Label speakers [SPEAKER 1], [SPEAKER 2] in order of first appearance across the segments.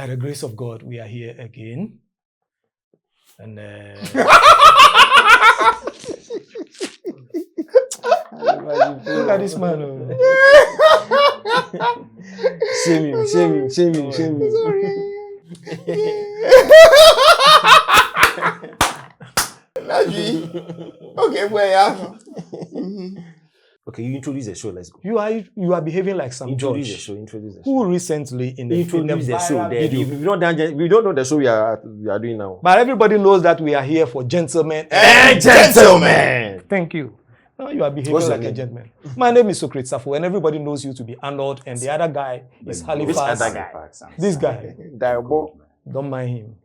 [SPEAKER 1] By the grace of God, we are here again. And look at this man.
[SPEAKER 2] Shame you.
[SPEAKER 3] Okay, where
[SPEAKER 2] Okay, you introduce the show. Let's go.
[SPEAKER 1] You are behaving like some
[SPEAKER 2] Introduce
[SPEAKER 1] judge
[SPEAKER 2] the show.
[SPEAKER 1] who recently in the
[SPEAKER 2] Introduce the show.
[SPEAKER 1] video.
[SPEAKER 2] We don't know the show we are doing now.
[SPEAKER 1] But everybody knows that we are here for gentlemen.
[SPEAKER 2] Gentlemen!
[SPEAKER 1] Thank you. Now you are behaving like a gentleman. My name is Socrates Safo, and everybody knows you to be Arnold, and the other guy is Halifax.
[SPEAKER 2] Other guy?
[SPEAKER 1] This guy.
[SPEAKER 2] Diabo.
[SPEAKER 1] Don't mind him.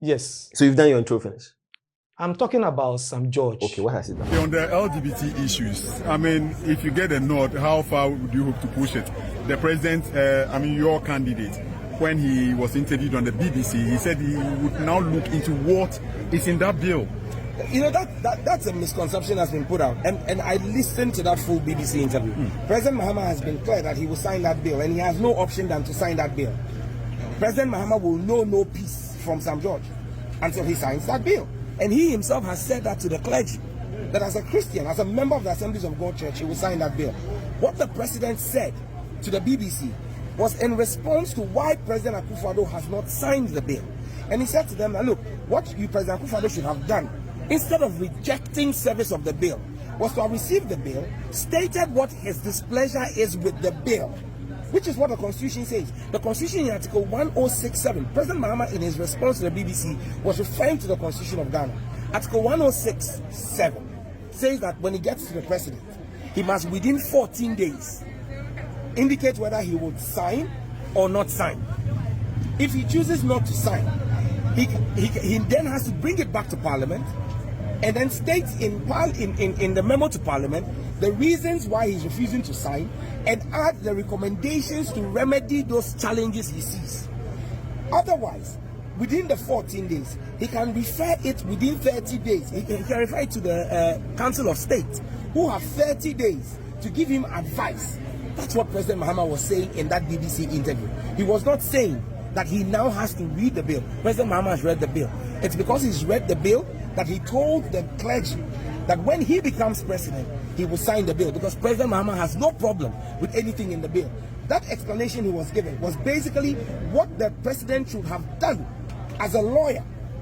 [SPEAKER 1] Yes.
[SPEAKER 2] So you've done your intro finish?
[SPEAKER 1] I'm talking about Sam George.
[SPEAKER 2] Okay, what has he done?
[SPEAKER 4] On the LGBT issues, I mean, if you get a nod, how far would you hope to push it? The president, your candidate, when he was interviewed on the BBC, he said he would now look into what is in that bill.
[SPEAKER 3] You know, that's a misconception that's been put out. And I listened to that full BBC interview. President Mahama has been clear that he will sign that bill, and he has no option than to sign that bill. President Mahama will know no peace from Sam George until he signs that bill. And he himself has said that to the clergy, that as a Christian, as a member of the Assemblies of God Church, he will sign that bill. What the president said to the BBC was in response to why President Akufo-Addo has not signed the bill. And he said to them, look, what you, President Akufo-Addo, should have done, instead of rejecting service of the bill, was to have received the bill, stated what his displeasure is with the bill, which is what the Constitution says. The Constitution in Article 1067, President Mahama in his response to the BBC was referring to the Constitution of Ghana. Article 1067 says that when he gets to the president, he must within 14 days indicate whether he would sign or not sign. If he chooses not to sign, he then has to bring it back to Parliament and then state in the memo to Parliament the reasons why he's refusing to sign and add the recommendations to remedy those challenges he sees. Otherwise, within the 14 days, he can refer it within 30 days. He can refer it to the Council of State, who have 30 days to give him advice. That's what President Mahama was saying in that BBC interview. He was not saying that he now has to read the bill. President Mahama has read the bill. It's because he's read the bill that he told the clergy that when he becomes president, he will sign the bill, because President Mahama has no problem with anything in the bill. That explanation he was given was basically what the president should have done as a lawyer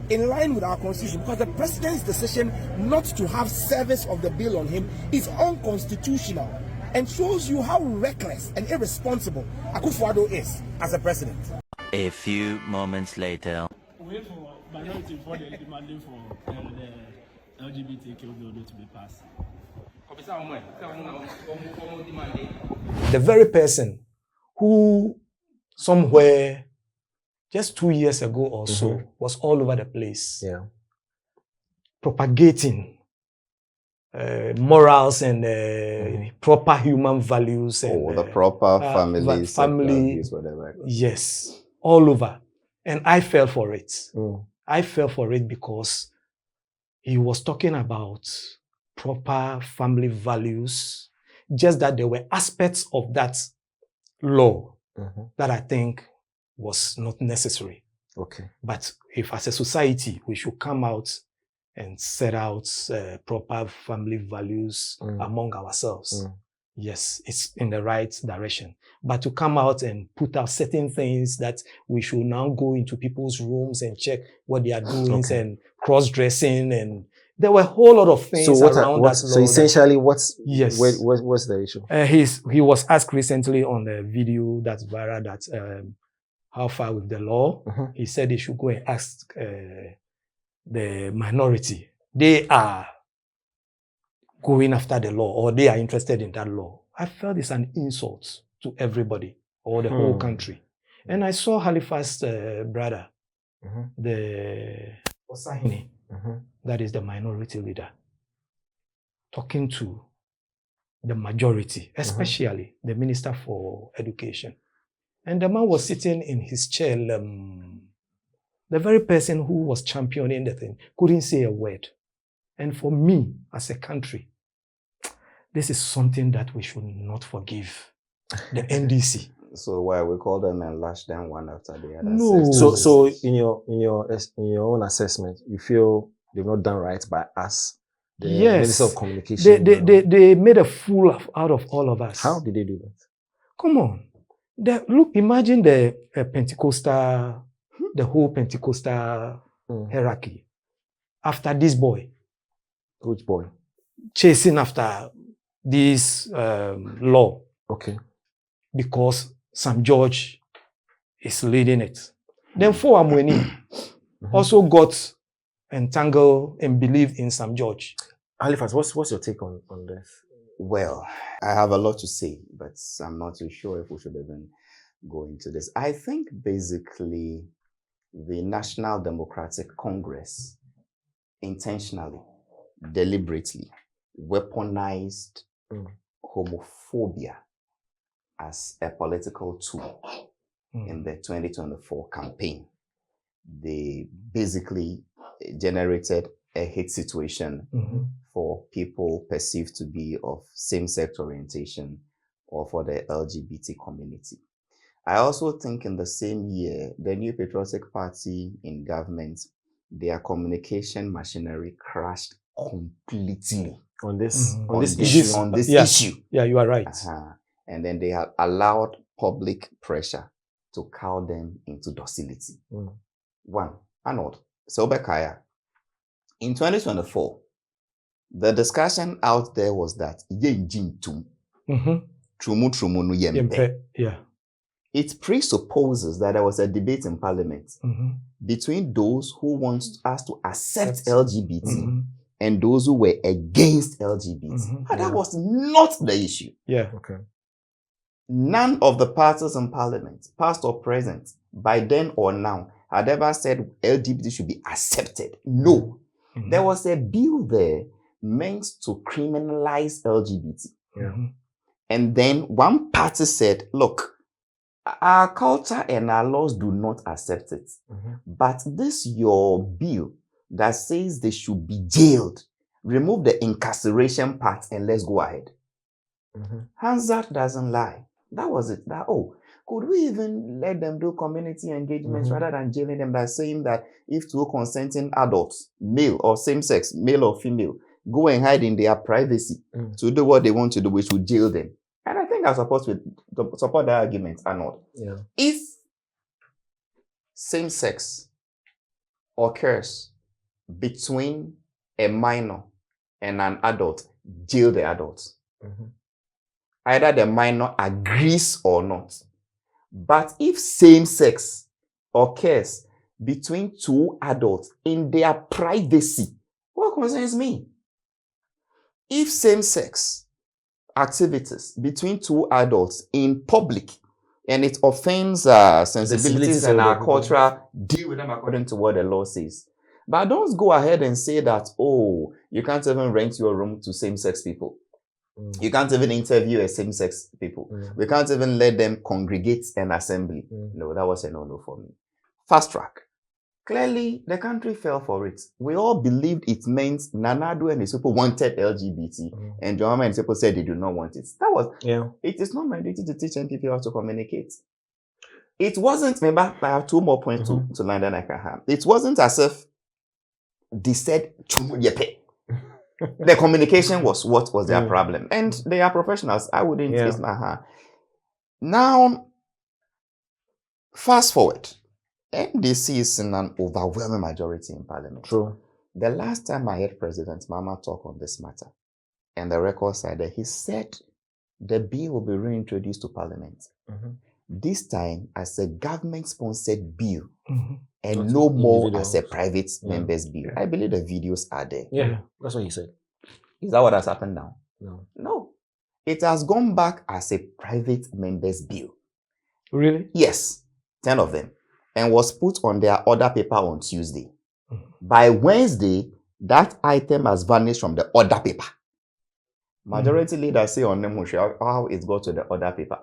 [SPEAKER 3] in line with our constitution, because the president's decision not to have service of the bill on him is unconstitutional and shows you how reckless and irresponsible Akufo-Addo is as a president.
[SPEAKER 5] A few moments later.
[SPEAKER 6] Wait for minority for the demanding for the LGBTQ bill to be passed.
[SPEAKER 1] The very person who somewhere just 2 years ago or so was all over the place, propagating morals and proper human values and
[SPEAKER 3] the proper
[SPEAKER 1] family, yes, all over. And I fell for it. I fell for it because he was talking about proper family values, just that there were aspects of that law that I think was not necessary.
[SPEAKER 2] Okay.
[SPEAKER 1] But if as a society, we should come out and set out proper family values among ourselves. Yes, it's in the right direction. But to come out and put out certain things that we should now go into people's rooms and check what they are doing and cross-dressing, and there were a whole lot of things around that law.
[SPEAKER 2] So essentially, what's the issue?
[SPEAKER 1] He was asked recently on the video that's viral that how far with the law. He said he should go and ask the minority. They are going after the law, or they are interested in that law. I felt it's an insult to everybody or the whole country. And I saw Halifax brother, the Osahini, that is the minority leader, talking to the majority, especially the Minister for Education. And the man was sitting in his chair. The very person who was championing the thing couldn't say a word. And for me, as a country, this is something that we should not forgive. The NDC.
[SPEAKER 2] So why we call them and lash them one after the other?
[SPEAKER 1] No.
[SPEAKER 2] So in your own assessment, you feel they've not done right by us, the Minister of Communication?
[SPEAKER 1] They made a fool out of all of us.
[SPEAKER 2] How did they do that?
[SPEAKER 1] Come on. Look, imagine the Pentecostal, the whole Pentecostal hierarchy. After this boy.
[SPEAKER 2] Which boy?
[SPEAKER 1] Chasing after this law.
[SPEAKER 2] Okay.
[SPEAKER 1] Because Sam George is leading it. Then Four Amweni also got entangled and believed in Sam George.
[SPEAKER 2] Alifas, what's your take on this?
[SPEAKER 7] Well, I have a lot to say, but I'm not too sure if we should even go into this. I think basically the National Democratic Congress intentionally, deliberately weaponized homophobia as a political tool in the 2024 campaign. They basically generated a hate situation for people perceived to be of same-sex orientation or for the LGBT community. I also think in the same year, the New Patriotic Party in government, their communication machinery crashed completely
[SPEAKER 2] on this
[SPEAKER 7] issue.
[SPEAKER 1] Yeah, you are right.
[SPEAKER 7] And then they have allowed public pressure to cow them into docility. One, Arnold, Sobekaya. In 2024, the discussion out there was that it presupposes that there was a debate in Parliament between those who want us to accept LGBT and those who were against LGBT. But that was not the issue.
[SPEAKER 1] Yeah.
[SPEAKER 2] Okay.
[SPEAKER 7] None of the parties in Parliament, past or present, by then or now, had ever said LGBT should be accepted. No. There was a bill there meant to criminalize LGBT. And then one party said, look, our culture and our laws do not accept it. But this your bill that says they should be jailed, remove the incarceration part and let's go ahead. Hansard doesn't lie. That was it. Could we even let them do community engagements rather than jailing them by saying that if two consenting adults, male or same-sex, male or female, go and hide in their privacy to do what they want to do, we should jail them? And I think I support that argument, Arnold.
[SPEAKER 2] Yeah.
[SPEAKER 7] If same-sex occurs between a minor and an adult, jail the adults. Either the minor agrees or not. But if same-sex occurs between two adults in their privacy, what concerns me? If same-sex activities between two adults in public and it offends sensibilities and our culture, deal with them according to what the law says. But don't go ahead and say that, oh, you can't even rent your room to same-sex people. You can't even interview a same-sex people. We can't even let them congregate an assembly. No, that was a no-no for me. Fast track. Clearly, the country fell for it. We all believed it meant Nanado and his people wanted LGBT, and Johamma and his people said they do not want it. That was, it is not my duty to teach people how to communicate. It wasn't, remember, I have two more points to land and I can have. It wasn't as if they said, the communication was what was their problem. And they are professionals. I wouldn't face my hand. Now, fast forward. NDC is in an overwhelming majority in Parliament.
[SPEAKER 2] True.
[SPEAKER 7] The last time I heard President Mahama talk on this matter, and the record side there, he said the bill will be reintroduced to Parliament. This time as a government-sponsored bill, and not no more as a private member's bill. I believe the videos are there.
[SPEAKER 2] Yeah, that's what he said.
[SPEAKER 7] Is that what has happened now?
[SPEAKER 2] No.
[SPEAKER 7] It has gone back as a private member's bill.
[SPEAKER 1] Really?
[SPEAKER 7] Yes, 10 of them. And was put on their order paper on Tuesday. By Wednesday, that item has vanished from the order paper. Majority leaders say on them how it got to the order paper.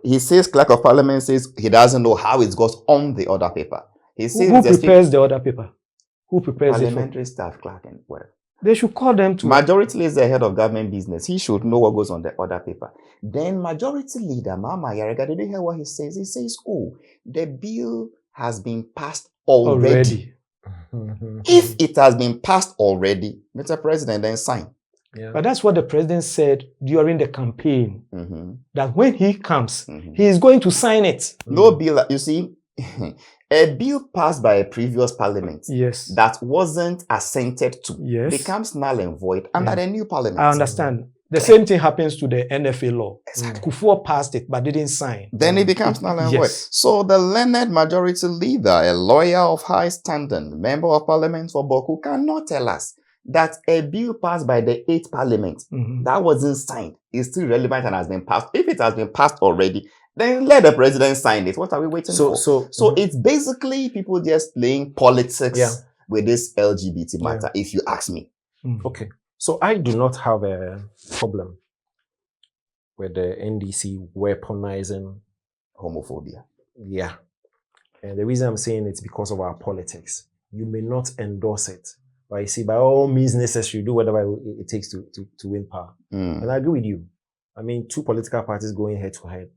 [SPEAKER 7] He says, Clerk of Parliament says he doesn't know how it got on the order paper. He says
[SPEAKER 1] who prepares the order paper? Who prepares
[SPEAKER 7] parliamentary staff, clerk and whatever.
[SPEAKER 1] They should call them to.
[SPEAKER 7] Majority is the head of government business. He should know what goes on the other paper. Then majority leader, Mama Yarega, did you hear what he says? He says, oh, the bill has been passed already. If it has been passed already, Mr. President, then sign.
[SPEAKER 1] Yeah. But that's what the president said during the campaign, that when he comes, he is going to sign it.
[SPEAKER 7] No bill, you see, a bill passed by a previous parliament that wasn't assented to becomes null and void under the new parliament.
[SPEAKER 1] I understand. The same thing happens to the NFA law. Exactly. Kufuor passed it but didn't sign.
[SPEAKER 7] Then it becomes null and void. So the learned majority leader, a lawyer of high standing, member of parliament for Boku, cannot tell us that a bill passed by the 8th parliament that wasn't signed is still relevant and has been passed. If it has been passed already, then let the president sign it. What are we waiting for? So it's basically people just playing politics with this LGBT matter, if you ask me.
[SPEAKER 2] Okay. So I do not have a problem with the NDC weaponizing
[SPEAKER 7] homophobia.
[SPEAKER 2] Yeah. And the reason I'm saying it's because of our politics. You may not endorse it, but you see, by all means necessary, do whatever it takes to win power. And I agree with you. I mean, 2 political parties going head to head.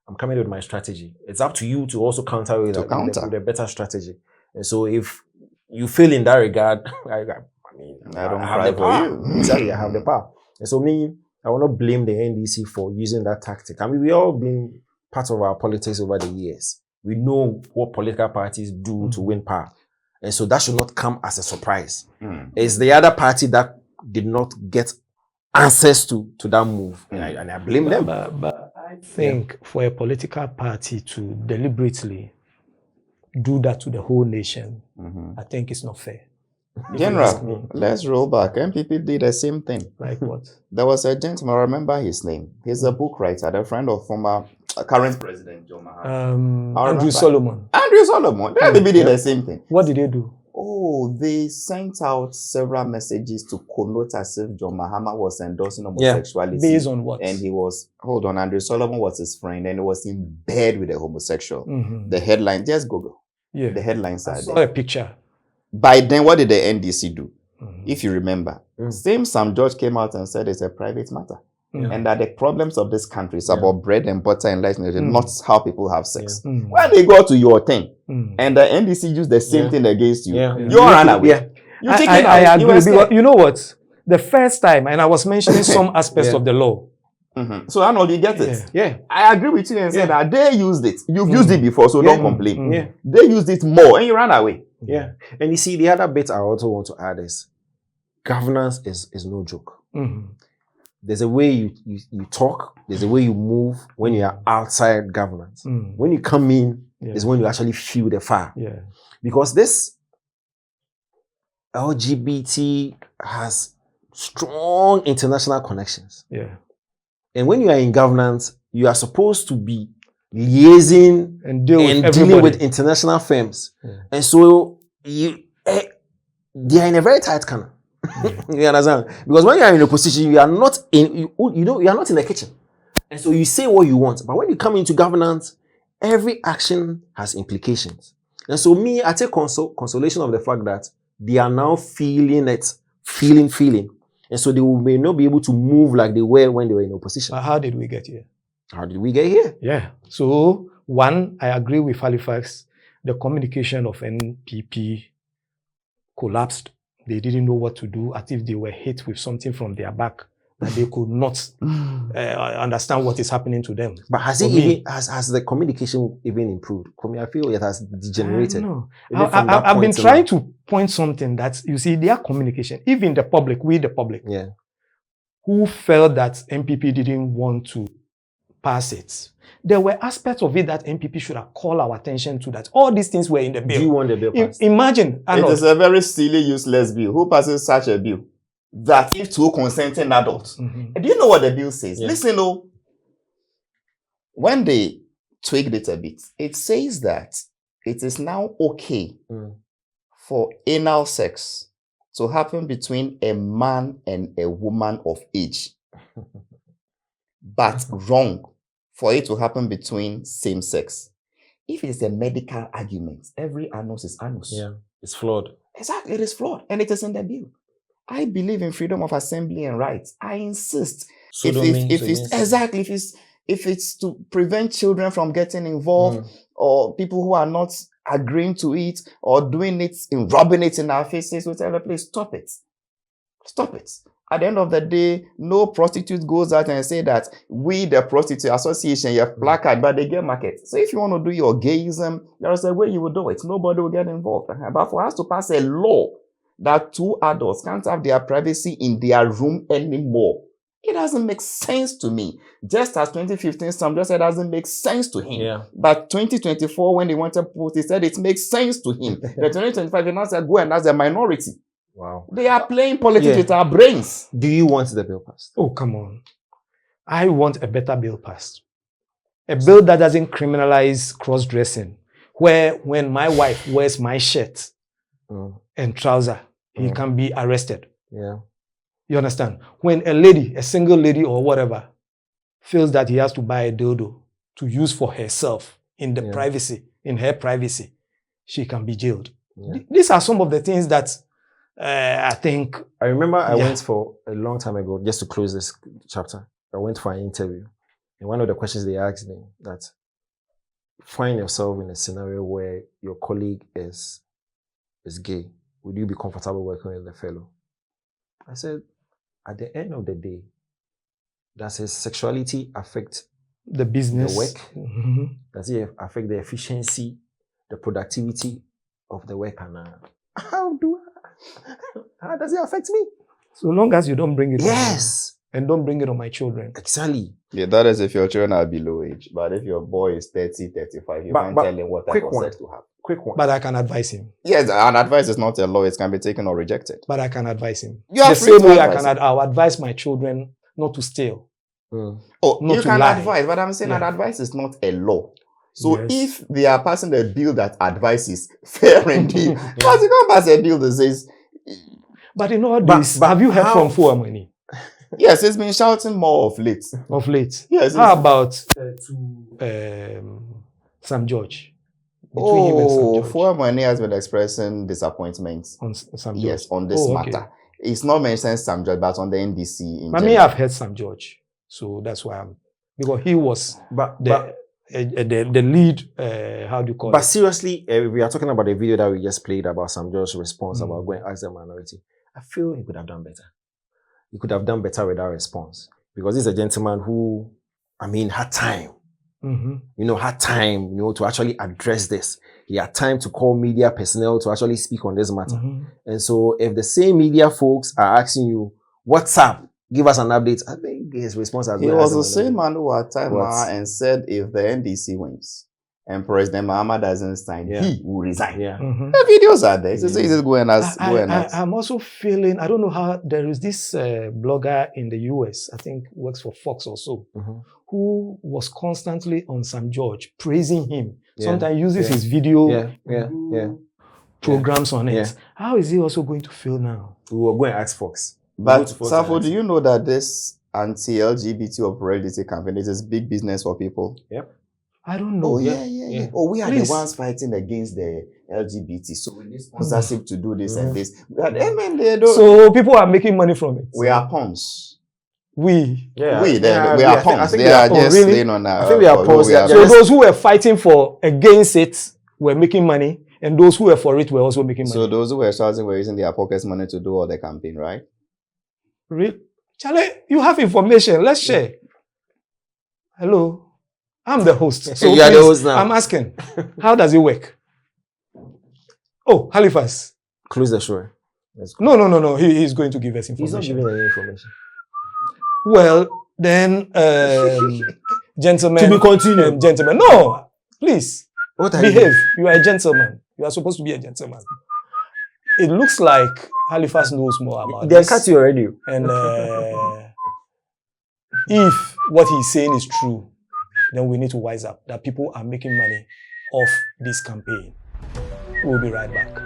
[SPEAKER 2] I'm coming with my strategy. It's up to you to also counter with a better strategy. And so if you fail in that regard,
[SPEAKER 7] I don't cry for you.
[SPEAKER 2] Exactly, I have the power. And so I will not blame the NDC for using that tactic. I mean, we all been part of our politics over the years. We know what political parties do to win power. And so that should not come as a surprise. It's the other party that did not get answers to that move. And I blame them.
[SPEAKER 1] But I think for a political party to deliberately do that to the whole nation, I think it's not fair.
[SPEAKER 7] General, let's roll back. MPP did the same thing.
[SPEAKER 1] Like what?
[SPEAKER 7] There was a gentleman, I remember his name. He's a book writer, the friend of former current president John Mahama.
[SPEAKER 1] Andrew Solomon.
[SPEAKER 7] Andrew Solomon. The MPP did the same thing.
[SPEAKER 1] What did they do?
[SPEAKER 7] Oh, they sent out several messages to connote as if John Mahama was endorsing homosexuality.
[SPEAKER 1] Based on what?
[SPEAKER 7] And he was, Andrew Solomon was his friend and he was in bed with a homosexual. The headline, just Google. The headlines are there.
[SPEAKER 1] A picture.
[SPEAKER 7] By then, what did the NDC do? If you remember, same Sam George came out and said it's a private matter. And that the problems of this country is about bread and butter and life, not how people have sex. When they go to your thing, and the NDC use the same thing against you, you run away.
[SPEAKER 1] I agree. Because you know what? The first time, and I was mentioning some aspects of the law.
[SPEAKER 7] So I know you get it. I agree with you and say that they used it. You've used it before, so don't complain. They used it more and you ran away.
[SPEAKER 2] And you see, the other bit I also want to add is governance is no joke. There's a way you talk, there's a way you move when you are outside governance. When you come in, is when you actually feel the fire. Because this LGBT has strong international connections. And when you are in governance, you are supposed to be liaising and dealing with international firms. And so they are in a very tight corner. You understand? Because when you are in a position, you are not in you are not in the kitchen. And so you say what you want. But when you come into governance, every action has implications. And so I take consolation of the fact that they are now feeling it, feeling. And so they may not be able to move like they were when they were in opposition.
[SPEAKER 1] But how did we get here?
[SPEAKER 2] How did we get here?
[SPEAKER 1] Yeah. So, one, I agree with Halifax. The communication of NPP collapsed. They didn't know what to do, as if they were hit with something from their back that they could not understand what is happening to them.
[SPEAKER 2] But has the communication even improved? I feel it has degenerated.
[SPEAKER 1] I've been trying to point something that, you see, their communication, even the public, who felt that MPP didn't want to pass it. There were aspects of it that MPP should have called our attention to, that all these things were in the bill.
[SPEAKER 2] Do you want the bill passed?
[SPEAKER 1] Imagine.
[SPEAKER 7] It is a very silly, useless bill. Who passes such a bill? That if two consenting adults. Do you know what the bill says? Listen, when they tweaked it a bit, it says that it is now okay for anal sex to happen between a man and a woman of age, but wrong for it to happen between same sex. If it is a medical argument, every anus is anus.
[SPEAKER 2] It's flawed.
[SPEAKER 7] Exactly, it is flawed, and it is in the bill. I believe in freedom of assembly and rights. I insist. If it's to prevent children from getting involved or people who are not agreeing to it or doing it in rubbing it in our faces, we tell the place, stop it. Stop it. At the end of the day, no prostitute goes out and say that we, the Prostitute Association, you have placard by the gay market. So if you want to do your gayism, there is a way you will do it. Nobody will get involved. But for us to pass a law that 2 adults can't have their privacy in their room anymore, it doesn't make sense to me. Just as 2015, some just said it doesn't make sense to him.
[SPEAKER 2] Yeah.
[SPEAKER 7] But 2024, when they wanted to post, he said it makes sense to him. The 2025, they now said go and ask the minority.
[SPEAKER 2] Wow.
[SPEAKER 7] They are playing politics with our brains.
[SPEAKER 2] Do you want the bill passed?
[SPEAKER 1] Oh, come on. I want a better bill passed. A bill that doesn't criminalize cross-dressing, where when my wife wears my shirt and trouser, he can be arrested.
[SPEAKER 2] Yeah.
[SPEAKER 1] You understand? When a lady, a single lady or whatever, feels that he has to buy a dildo to use for herself in the privacy, in her privacy, she can be jailed. Yeah. These are some of the things that I think...
[SPEAKER 2] I remember I went for a long time ago, just to close this chapter, I went for an interview. And one of the questions they asked me that, find yourself in a scenario where your colleague is gay. Would you be comfortable working with the fellow? I said, at the end of the day, does his sexuality affect
[SPEAKER 1] the business,
[SPEAKER 2] the work? Does it affect the efficiency, the productivity of the work? And how does it affect me?
[SPEAKER 1] So long as you don't bring it
[SPEAKER 2] on
[SPEAKER 1] me, and don't bring it on my children.
[SPEAKER 2] Exactly.
[SPEAKER 7] Yeah, that is if your children are below age. But if your boy is 30, 35, you can't tell him what type of sex to have.
[SPEAKER 2] Quick one.
[SPEAKER 1] But I can advise him.
[SPEAKER 7] Yes, and advice is not a law. It can be taken or rejected.
[SPEAKER 1] But I can advise him.
[SPEAKER 7] The
[SPEAKER 1] same way I'll advise my children not to steal.
[SPEAKER 7] Oh, you can advise, but I'm saying that advice is not a law. So if they are passing a bill that advises fair indeed, but you can't pass a bill that says...
[SPEAKER 1] But in all this, have you heard from Fuamani?
[SPEAKER 7] Yes, it's been shouting more of late.
[SPEAKER 1] Of late?
[SPEAKER 7] Yes.
[SPEAKER 1] How about Sam George?
[SPEAKER 7] Between him and Sam George. Fuamani has been expressing disappointment
[SPEAKER 1] on Sam George.
[SPEAKER 7] Yes, on this matter. It's not mentioned Sam George, but on the NDC.
[SPEAKER 1] I mean, I've heard Sam George, so that's why because he was the lead. How do you call it?
[SPEAKER 2] But seriously, we are talking about the video that we just played about Sam George's response about going ask the minority. I feel he could have done better. He could have done better with that response because he's a gentleman who, I mean, had time. Had time, to actually address this. He had time to call media personnel to actually speak on this matter. And so if the same media folks are asking you, what's up? Give us an update. I think his response has been...
[SPEAKER 7] He was the same man who had time and said if the NDC wins and President Mahama doesn't sign, he will resign. The videos are there. So he just go and ask.
[SPEAKER 1] I'm also feeling, I don't know how, there is this blogger in the US, I think works for Fox or so, who was constantly on Sam George, praising him. Sometimes uses his video programs on it. How is he also going to feel now?
[SPEAKER 2] We were going to ask Fox.
[SPEAKER 7] But Safo, do you know that this anti-LGBT operative campaign is big business for people?
[SPEAKER 2] Yep.
[SPEAKER 1] I don't know.
[SPEAKER 7] Oh, yeah. Oh, we are the ones fighting against the LGBT. So we need sponsorship to do this and this.
[SPEAKER 1] So people are making money from it.
[SPEAKER 7] We are pawns.
[SPEAKER 1] We
[SPEAKER 7] are pawns. They are just laying on our...
[SPEAKER 2] I think we are pawns.
[SPEAKER 1] So those who were fighting against it were making money, and those who were for it were also making money.
[SPEAKER 7] So those who were shouting were using their pockets money to do all the campaign, right?
[SPEAKER 1] Really? Charlie, you have information. Let's share. Hello. I'm the host. So
[SPEAKER 2] you are the host now.
[SPEAKER 1] I'm asking, how does it work? Oh, Halifax.
[SPEAKER 2] Close the show.
[SPEAKER 1] No. He's going to give us information.
[SPEAKER 2] He's not giving any information.
[SPEAKER 1] Well, then, gentlemen.
[SPEAKER 2] To be continued.
[SPEAKER 1] Gentlemen. No, please.
[SPEAKER 2] Behave.
[SPEAKER 1] You are a gentleman. You are supposed to be a gentleman. It looks like Halifax knows more about
[SPEAKER 2] this. They cut you already.
[SPEAKER 1] And if what he's saying is true, then we need to wise up that people are making money off this campaign. We'll be right back.